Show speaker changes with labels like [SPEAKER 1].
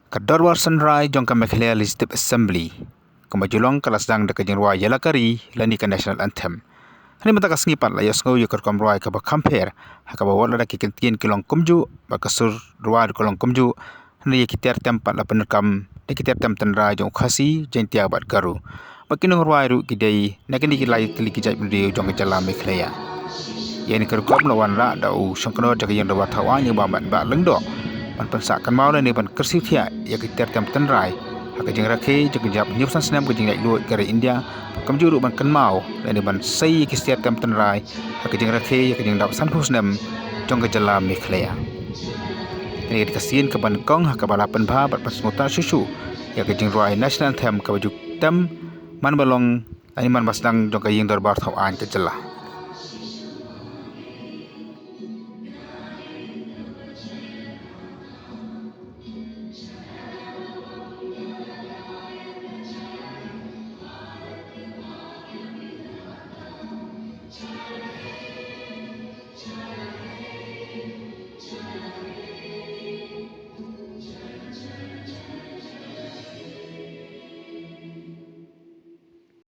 [SPEAKER 1] Kadorwar Sunrai jong ka Mekhlea Legislative Assembly. Kumajulong kalasdang da kajing ruwa yalakari lani ka National Anthem. Hani mata kasngipat la yasngo yukar komruwa ka ba kamper hakaba wala da kikentien kilong kumju ba kasur ruwa da kolong kumju hani yakiter tempat la penerkam da kiter tem tenra jong khasi jentia bat garu. Makinong ruwa ru kidai nakini kilai kili kijai budi jong jala Mekhlea. Yani kerukop lawan ra da u songkano jaga yang da watawan yang ba ba lengdo. Pan pensakan mau ni pan kersiu thia ya kiter tem tenrai hak jeng rakhe jeng jap nyusan senam ke jeng lu kare India kam juru ban kan mau ni ban sei kisier tem tenrai hak jeng rakhe ya jeng dap san husnam jong jala Mekhlea ni dikasiin ke ban kong hak balapan ba bat pas mutar susu ya jeng ruai national anthem ka bajuk tem man balong ani man basdang jong ka yeng darbar thaw an ke jala